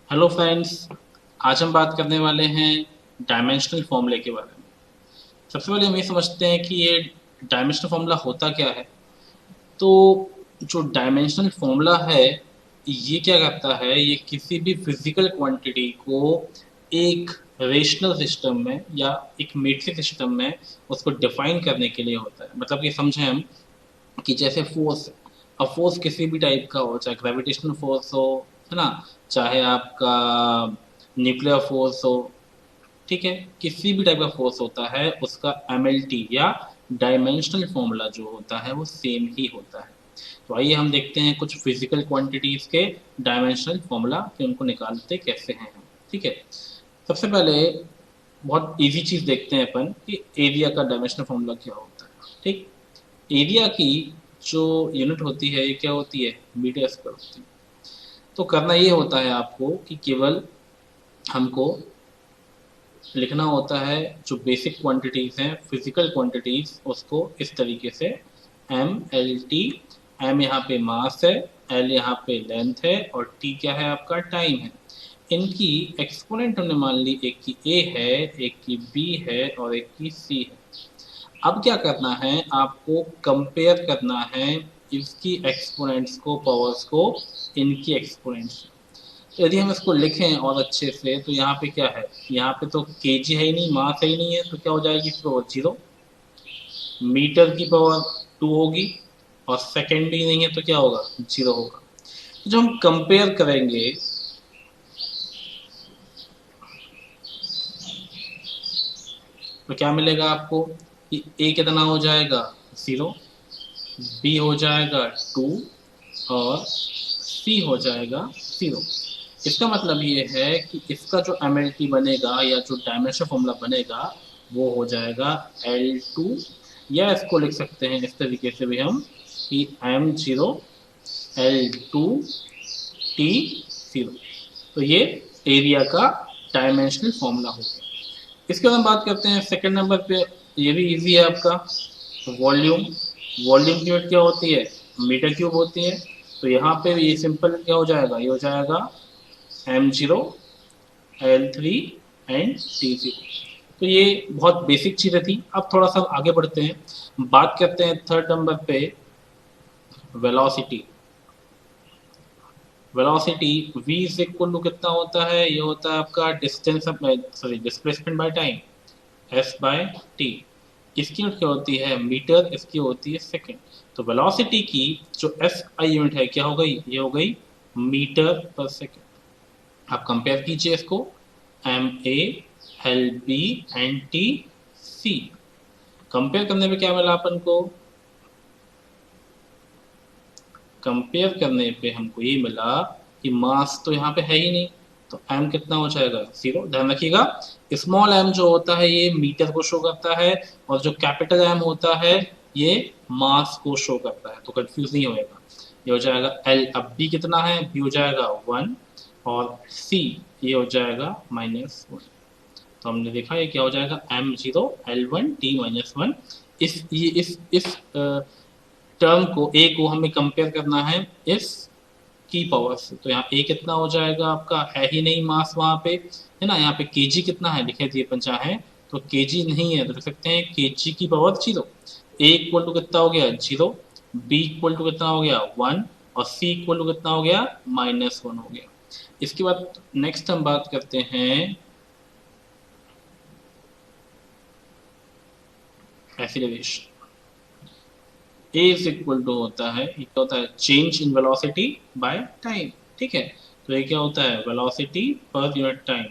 Hello friends. आज हम बात करने वाले हैं डायमेंशनल फॉर्मूले के बारे में। सबसे पहले हम ये समझते हैं कि ये डायमेंशनल फॉर्मूला होता क्या है। तो जो डायमेंशनल फॉर्मूला है ये क्या करता है, ये किसी भी फिजिकल क्वांटिटी को एक रेशनल सिस्टम में या एक मीट्रिक सिस्टम में उसको डिफाइन करने के लिए होता है। मतलब कि समझें हम कि जैसे फोर्स, अब फोर्स किसी भी टाइप का हो, चाहे ग्रेविटेशनल फोर्स हो, है ना, चाहे आपका न्यूक्लियर फोर्स हो, ठीक है, किसी भी टाइप का फोर्स होता है उसका एमएलटी या डायमेंशनल फॉर्मूला जो होता है वो सेम ही होता है। तो आइए हम देखते हैं कुछ फिजिकल क्वांटिटीज के डायमेंशनल फॉर्मूला कि उनको निकालते कैसे हैं हम। ठीक है, सबसे पहले बहुत इजी चीज देखते हैं अपन कि एरिया का डायमेंशनल फॉर्मूला क्या होता है। ठीक, एरिया की जो यूनिट होती है ये क्या होती है, मीटर स्क्वायर होती है। तो करना ये होता है आपको कि केवल हमको लिखना होता है जो बेसिक क्वांटिटीज हैं, फिजिकल क्वांटिटीज, उसको इस तरीके से एम एल टी। एम यहाँ पे मास है, एल यहाँ पे लेंथ है और टी क्या है, आपका टाइम है। इनकी एक्सपोनेंट हमने मान ली, एक की ए है, एक की बी है और एक की सी है। अब क्या करना है, आपको कंपेयर करना है इसकी एक्सपोनेंट्स को, पावर्स को इनकी एक्सपोनेंट्स। तो यदि हम इसको लिखें और अच्छे से, तो यहाँ पे क्या है, यहाँ पे तो केजी है ही नहीं, मास है ही नहीं है, तो क्या हो जाएगी इसकी पावर जीरो। मीटर की पावर टू होगी और सेकेंड भी नहीं है तो क्या होगा, जीरो होगा। तो जब हम कंपेयर करेंगे तो क्या मिलेगा आपको कि ए कितना हो जाएगा, जीरो, बी हो जाएगा टू और सी हो जाएगा जीरो। इसका मतलब ये है कि इसका जो एम एल टी बनेगा या जो डायमेंशन फॉर्मूला बनेगा वो हो जाएगा एल टू, या इसको लिख सकते हैं इस तरीके से भी हम कि M zero L two T zero. तो ये एरिया का डायमेंशनल फॉर्मूला हो गया। इसके बाद हम बात करते हैं सेकंड नंबर पे। ये भी इजी है आपका, वॉल्यूम। वॉल्यूम की यूनिट क्या होती है, मीटर क्यूब होती है। तो यहाँ पे ये सिंपल क्या हो जाएगा, ये हो जाएगा M zero L three and T zero. तो ये बहुत बेसिक चीज़ें थी। अब थोड़ा सा आगे बढ़ते हैं, बात करते हैं थर्ड नंबर पे, velocity. Velocity v is equal to कितना होता है, ये होता है आपका distance, sorry displacement by time, S by T. इसकी यूनिट क्या होती है, मीटर, इसकी होती है सेकंड। तो वेलोसिटी की जो एस आई यूनिट है क्या हो गई, ये हो गई मीटर पर सेकंड। आप कंपेयर कीजिए इसको, M A L B and T C. Compare करने पे क्या मिला अपन को, कंपेयर करने पे हमको ये मिला कि मास तो यहाँ पे है ही नहीं, तो m कितना हो जाएगा, जीरो। ध्यान रखिएगा, स्मॉल m जो होता है ये मीटर को शो करता है और जो कैपिटल M होता है ये मास को शो करता है, तो कंफ्यूज नहीं होएगा। ये हो जाएगा L, अब B कितना है, B हो जाएगा वन और C ये हो जाएगा माइनस वन। तो हमने देखा ये क्या हो जाएगा, M zero L one T minus one. इस टर्म को, ए को हमें कंपेयर करना है इस की पावर से। तो यहाँ ए कितना हो जाएगा आपका, है ही नहीं मास वहां पे, है ना। यहाँ पे केजी कितना है, लिखे दिए पंचा है, तो केजी नहीं है तो लिख सकते हैं केजी की power zero. A equal to कितना हो गया, जीरो। बी इक्वल टू कितना हो गया, वन। और सी इक्वल टू कितना हो गया, माइनस वन हो गया। इसके बाद नेक्स्ट हम बात करते हैं acceleration. A is equal to होता है, ये क्या होता है, change in velocity by time. ठीक है, तो ये क्या होता है, वेलोसिटी पर यूनिट टाइम।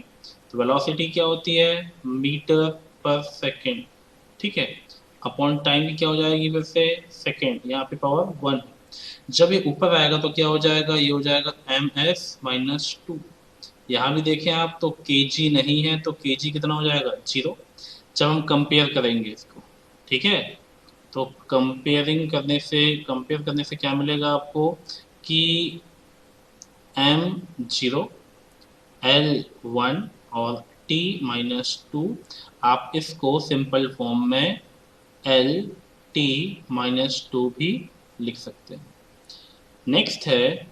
तो वेलोसिटी क्या होती है, मीटर पर सेकेंड। ठीक है, अपॉन टाइम की क्या हो जाएगी फिर से, सेकेंड, यहाँ पे पावर वन। जब ये ऊपर आएगा तो क्या हो जाएगा, ये हो जाएगा एम एस माइनस टू। यहाँ भी देखें आप तो केजी नहीं है, तो केजी कितना हो जाएगा, जीरो। जब हम कंपेयर करेंगे इसको, ठीक है, तो कंपेयर करने से क्या मिलेगा आपको कि एम जीरो एल वन और टी माइनस टू, आप इसको सिंपल फॉर्म में एल टी माइनस टू भी लिख सकते हैं। नेक्स्ट है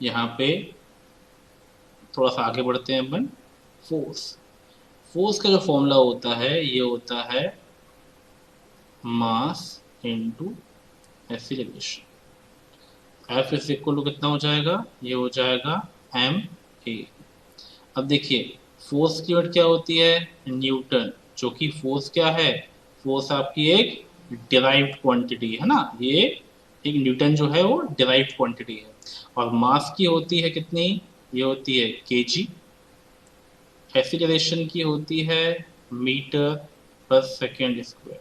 यहाँ पे थोड़ा सा आगे बढ़ते हैं अपन। फोर्स, फोर्स का जो फॉर्मूला होता है ये होता है mass into acceleration. F is equal to कितना हो जाएगा, ये हो जाएगा एम ए। अब देखिए फोर्स की यूनिट क्या होती है, न्यूटन, जो कि फोर्स क्या है, फोर्स आपकी एक डिराइव्ड क्वांटिटी है ना, ये एक न्यूटन जो है वो डिराइव्ड क्वांटिटी है। और मास की होती है कितनी, ये होती है केजी। एक्सीलरेशन की होती है मीटर पर सेकेंड स्क्वायर।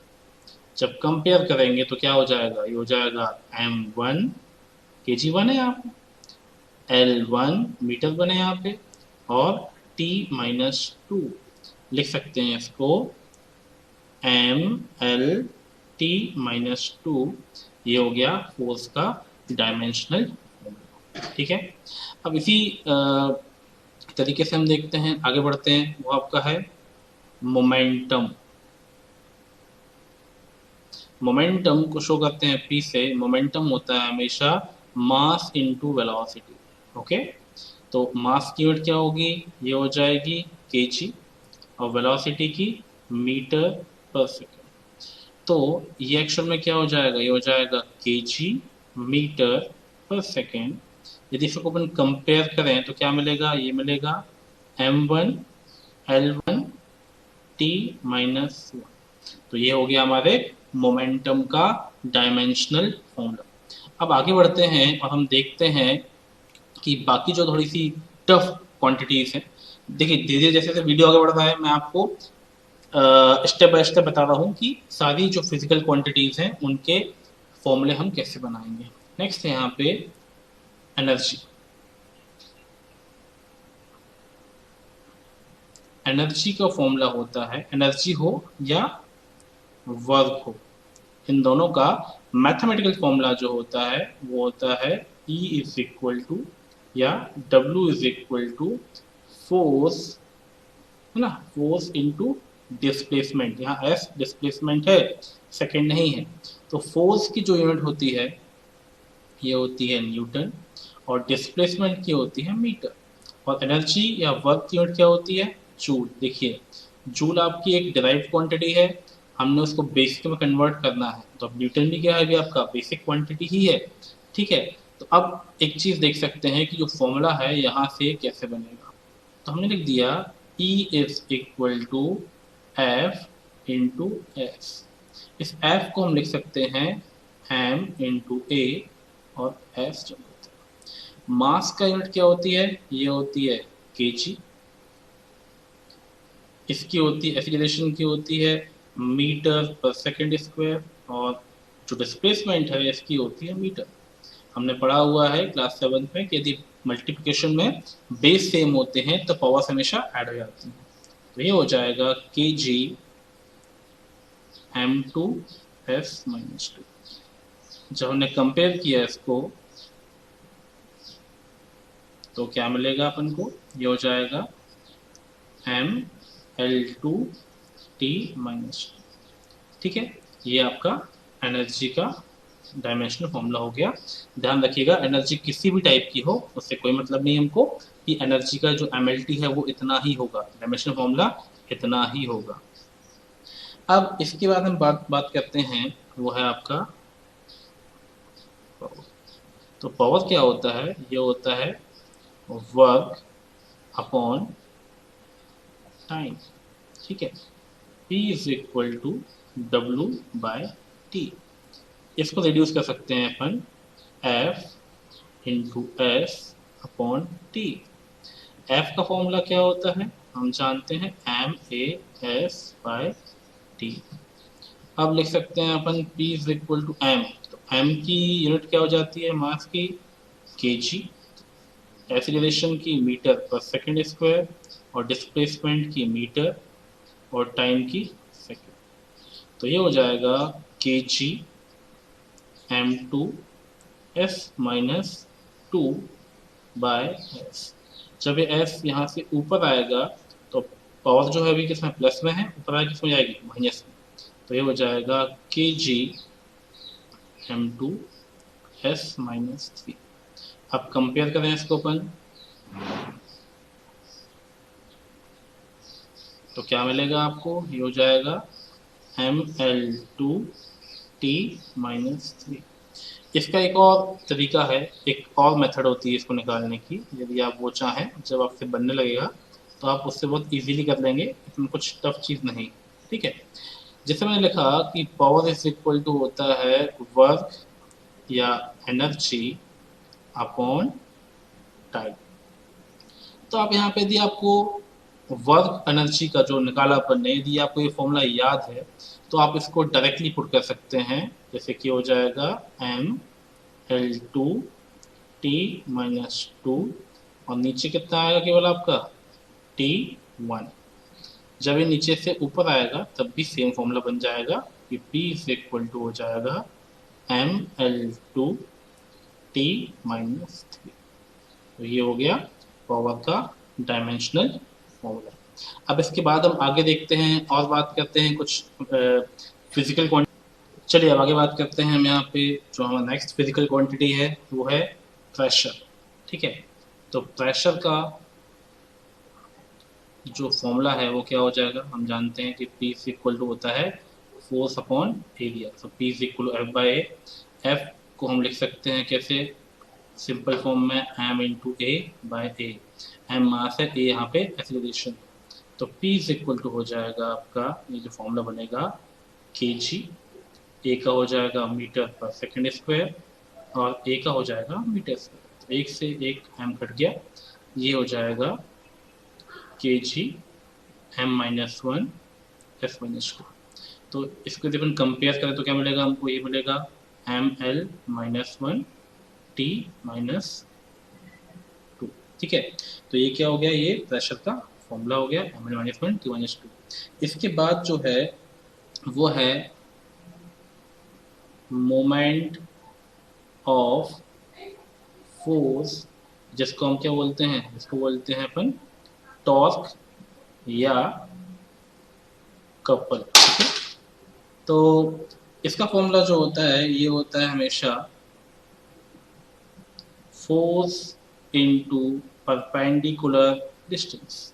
जब कंपेयर करेंगे तो क्या हो जाएगा, ये हो जाएगा m1, केजी वन है यहाँ पे, L1 मीटर बने यहाँ पे, और T-2 लिख सकते हैं इसको ML-T-2। ये हो गया फोर्स का डायमेंशनल फॉर्मूला। ठीक है, अब इसी तरीके से हम देखते हैं, आगे बढ़ते हैं, वो आपका है मोमेंटम। मोमेंटम को शो करते हैं P से। मोमेंटम होता है हमेशा मास इनटू वेलोसिटी। ओके, तो मास की यूनिट क्या होगी, ये हो जाएगी केजी, और वेलोसिटी की मीटर पर सेकेंड। तो ये एक्चुअल में क्या हो जाएगा, ये हो जाएगा केजी मीटर पर सेकेंड। यदि इसको अपन कंपेयर करें तो क्या मिलेगा, ये मिलेगा m1 L1 T-1। तो ये हो गया हमारे मोमेंटम का डायमेंशनल फॉर्मूला। अब आगे बढ़ते हैं और हम देखते हैं कि बाकी जो थोड़ी सी टफ क्वांटिटीज हैं। देखिए धीरे धीरे जैसे जैसे वीडियो आगे बढ़ रहा है मैं आपको स्टेप बाय स्टेप बता रहा हूँ कि सारी जो फिजिकल क्वांटिटीज हैं उनके फॉर्मूले हम कैसे बनाएंगे। नेक्स्ट है यहाँ पे एनर्जी। एनर्जी का फॉर्मूला होता है, एनर्जी हो या वर्क हो, इन दोनों का मैथमेटिकल फॉर्मूला जो होता है वो होता है E इज इक्वल टू या W is equal to force, है ना, फोर्स इनटू डिस्प्लेसमेंट। यहाँ S डिस्प्लेसमेंट है, सेकंड नहीं है। तो फोर्स की जो यूनिट होती है ये होती है न्यूटन, और डिस्प्लेसमेंट की होती है मीटर। और एनर्जी या वर्क की यूनिट क्या होती है, जूल। देखिए जूल आपकी एक डिराइव्ड क्वांटिटी है, हमने उसको बेसिक में कन्वर्ट करना है, तो अब न्यूटन भी क्या है, भी आपका बेसिक क्वांटिटी ही है। ठीक है, तो अब एक चीज देख सकते हैं कि जो फॉर्मूला है यहाँ से कैसे बनेगा। तो हमने लिख दिया E is equal to F into S. इस एफ को हम लिख सकते हैं m इंटू ए और s जब होता है। मास का यूनिट क्या होती है, ये होती है केजी। इसकी होती है एक्सीलरेशन की होती है मीटर पर सेकंड स्क्वायर, और जो डिस्प्लेसमेंट है इसकी होती है मीटर। हमने पढ़ा हुआ है क्लास 7 में कि यदि मल्टीप्लिकेशन में बेस सेम होते हैं तो पावर्स हमेशा ऐड हो जाती हैं। तो ये हो जाएगा के जी m2s-2। जब हमने कंपेयर किया इसको तो क्या मिलेगा अपन को, ये हो जाएगा ML2T-2। ठीक है, ये आपका एनर्जी का डायमेंशनल फॉर्मूला हो गया। ध्यान रखिएगा एनर्जी किसी भी टाइप की हो उससे कोई मतलब नहीं हमको, कि एनर्जी का जो MLT है वो इतना ही होगा, डायमेंशनल फॉर्मूला इतना ही होगा। अब इसके बाद हम बात करते हैं, वो है आपका पावर। तो पावर क्या होता है, ये होता है वर्क अपॉन टाइम। ठीक है, P is equal to W by T। इसको रिड्यूस कर सकते हैं अपन F into S upon T. F का फॉर्मूला क्या होता है, हम जानते हैं MAS बाय टी। अब लिख सकते हैं अपन P is equal to M। तो M की यूनिट क्या हो जाती है, मास की केजी, एक्सीलरेशन की मीटर पर सेकंड स्क्वायर, और डिस्प्लेसमेंट की मीटर, और टाइम की सेकंड। तो ये हो जाएगा K ji m2s-2 by S. जब ये एस यहाँ से ऊपर आएगा तो पावर जो है अभी किसमें, प्लस में है, ऊपर आएगी किसमें जाएगी, माइनस में। तो ये हो जाएगा के जी m2s-3। अब कंपेयर करें इसको अपन, तो क्या मिलेगा आपको, ये हो जाएगा Ml2T माइनस 3। इसका एक और तरीका है, एक और मेथड होती है इसको निकालने की, यदि आप वो चाहें, जब आपसे बनने लगेगा तो आप उससे बहुत इजीली कर लेंगे, इसमें कुछ टफ चीज़ नहीं। ठीक है, जैसे मैंने लिखा कि पावर इज इक्वल टू होता है वर्क या एनर्जी अपॉन टाइम। तो आप यहाँ पे यदि आपको वर्क एनर्जी का जो निकाला अपन ने, यदि आपको ये फॉर्मूला याद है तो आप इसको डायरेक्टली पुट कर सकते हैं। जैसे कि हो जाएगा Ml2T माइनस 2 और नीचे कितना आएगा केवल आपका T1। जब ये नीचे से ऊपर आएगा तब भी सेम फॉर्मूला बन जाएगा कि P इज इक्वल टू हो जाएगा Ml2T माइनस 3। तो ये हो गया पावर का डायमेंशनल फॉर्मूला। अब इसके बाद हम आगे देखते हैं और बात करते हैं कुछ फिजिकल क्वांटिटी। चलिए अब आगे बात करते हैं हम यहाँ पे, जो हमारा नेक्स्ट फिजिकल क्वांटिटी है वो है प्रेशर। ठीक है, तो प्रेशर का जो फॉर्मूला है वो क्या हो जाएगा, हम जानते हैं कि P इक्वल टू होता है फोर्स अपॉन एरिया। तो P equal to F by A. F को हम लिख सकते हैं कैसे, सिंपल फॉर्म में m into A by A. m mass है, ए यहाँ पे एक्सीलरेशन। तो P इक्वल टू हो जाएगा आपका, ये जो फॉर्मूला बनेगा kg, ए का हो जाएगा मीटर पर सेकेंड स्क्वायर और ए का हो जाएगा मीटर स्क्वायर। तो एक से एक m कट गया, ये हो जाएगा kg m-1 f-2। तो इसको जब हम कंपेयर करें तो क्या मिलेगा हमको, ये मिलेगा ml-1 t माइनस 2। ठीक है, तो ये क्या हो गया, ये प्रेशर का फॉर्मूला हो गया ml-1 t माइनस 2। इसके बाद जो है वो है मोमेंट ऑफ फोर्स, जिसको हम क्या बोलते हैं, इसको बोलते हैं अपन टॉर्क या कपल। ठीक है, तो इसका फॉर्मूला जो होता है ये होता है हमेशा फोर्स इनटू परपेंडिकुलर डिस्टेंस।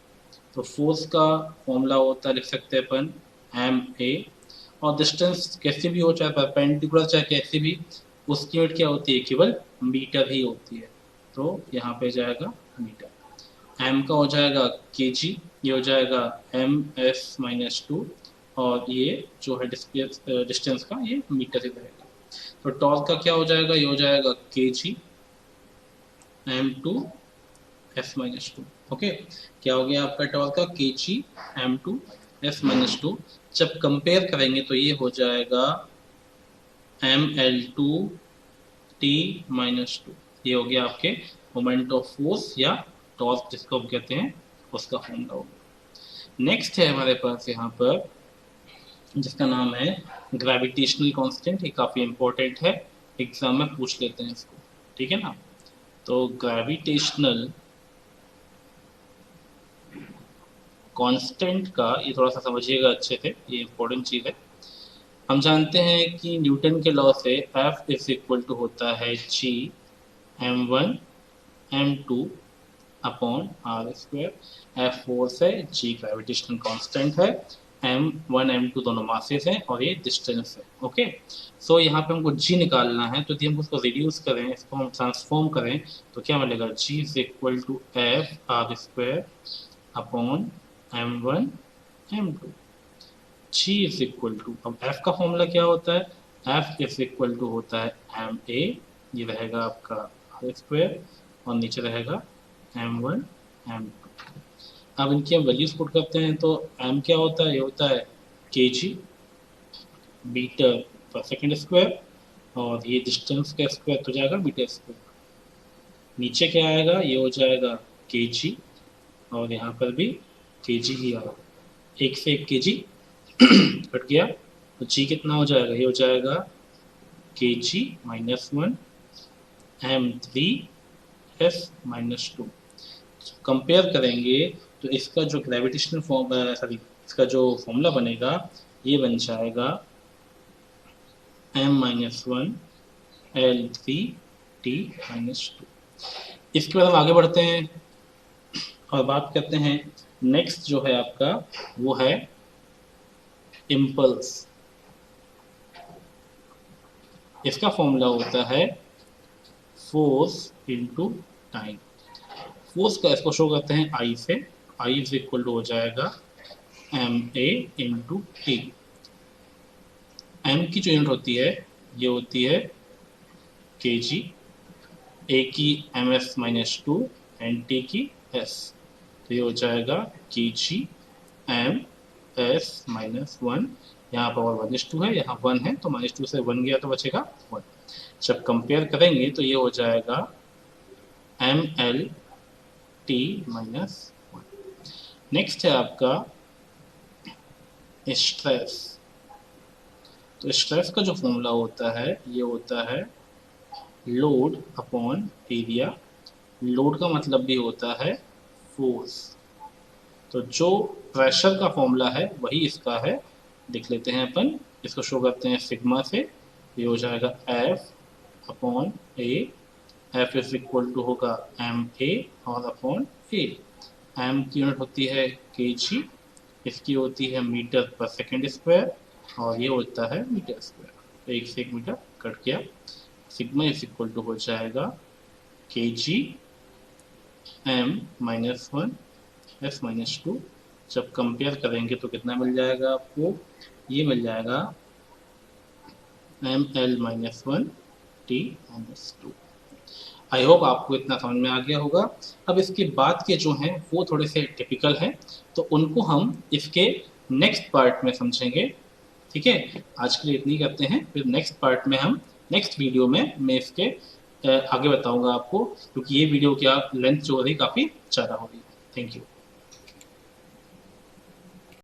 तो फोर्स का फॉर्मूला होता है, लिख सकते हैं अपन ma, और डिस्टेंस कैसे भी हो, चाहे परपेंडिकुलर चाहे कैसे भी, उसकी यूनिट क्या होती है, केवल मीटर ही होती है। तो यहाँ पे जाएगा मीटर। m का हो जाएगा kg, ये हो जाएगा ms-2, और ये जो है डिस्टेंस का ये मीटर ही रहेगा। तो टॉर्क का क्या हो जाएगा, ये हो जाएगा kg m2 f-2। ओके, क्या हो गया आपका टॉर्क का kg m2 f-2। जब कंपेयर करेंगे तो ये हो जाएगा ml2 t माइनस 2। ये हो गया आपके मोमेंट ऑफ फोर्स या टॉर्क जिसको हम कहते हैं, उसका फॉर्मूला होगा। नेक्स्ट है हमारे पास यहाँ पर, जिसका नाम है ग्रेविटेशनल कांस्टेंट। ये काफ़ी इंपॉर्टेंट है, एग्जाम में पूछ लेते हैं इसको। ठीक है ना, तो ग्रेविटेशनल कांस्टेंट का ये थोड़ा सा समझिएगा अच्छे से, ये इंपॉर्टेंट चीज़ है। हम जानते हैं कि न्यूटन के लॉ से F इज इक्वल टू होता है g m1 m2 upon R square. F force है, g ग्रेविटेशनल कांस्टेंट है, m1 m2 दोनों मासेस हैं और ये डिस्टेंस है। ओके, सो यहाँ पे हमको g निकालना है, तो यदि हम उसको रिड्यूस करें, इसको हम ट्रांसफॉर्म करें तो क्या मिलेगा, g is equal to F R square upon m1 m2। g is equal to, अब f का फॉर्मूला क्या होता है, f इज इक्वल टू होता है ma, ये रहेगा आपका आर स्क्वायर और नीचे रहेगा m1 m2। अब इनकी हम वैल्यूज पुट करते हैं तो m क्या होता है, ये होता है kg मीटर पर सेकेंड स्क्वायर, और ये डिस्टेंस का स्क्वायर तो जाएगा मीटर स्क्वायर। नीचे क्या आएगा, ये हो जाएगा kg और यहाँ पर भी kg ही आएगा, एक से एक kg कट गया, तो g कितना हो जाएगा, ये हो जाएगा kg minus 1 m3 f-2। Compare करेंगे तो इसका जो ग्रेविटेशनल सॉरी इसका जो फॉर्मूला बनेगा ये बन जाएगा m-1 L3T माइनस 2। इसके बाद हम आगे बढ़ते हैं और बात करते हैं नेक्स्ट जो है आपका वो है इम्पल्स। इसका फॉर्मूला होता है फोर्स इंटू टाइम। फोर्स का इसको शो करते हैं आई से, आई इज इक्वल टू हो जाएगा M A into T. M की जो यूनिट होती है ये होती है के जी, ए की M S minus two and T की एस, तो ये हो जाएगा K G M S minus one. यहाँ पावर माइनस टू है, यहाँ वन है, तो माइनस टू से वन गया तो बचेगा वन। जब कंपेयर करेंगे तो ये हो जाएगा M L T minus one. Next है आपका स्ट्रेस। तो स्ट्रेस का जो फॉर्मूला होता है ये होता है लोड अपॉन एरिया। लोड का मतलब भी होता है फोर्स। तो जो प्रेशर का फॉर्मूला है वही इसका है, देख लेते हैं अपन। इसको शो करते हैं सिग्मा से, ये हो जाएगा F upon A. F is equal to होगा एम ए और अपॉन ए। एम की यूनिट होती है के जी, इसकी होती है मीटर पर सेकेंड स्क्वायर, और ये होता है मीटर स्क्वायर, तो एक से एक मीटर कट गया। सिग्मा इज इक्वल टू हो जाएगा K G M minus one S minus two. जब कंपेयर करेंगे तो कितना मिल जाएगा आपको, ये मिल जाएगा M L minus one T minus two. I hope आपको इतना समझ में आ गया होगा। अब इसके बाद के जो हैं वो थोड़े से टिपिकल हैं, तो उनको हम इसके नेक्स्ट पार्ट में समझेंगे। ठीक है, आज के लिए इतनी करते हैं, फिर नेक्स्ट पार्ट में हम नेक्स्ट वीडियो में मैं इसके आगे बताऊंगा आपको, क्योंकि ये वीडियो क्या लेंथ जो हो रही काफ़ी ज़्यादा हो रही है। Thank you.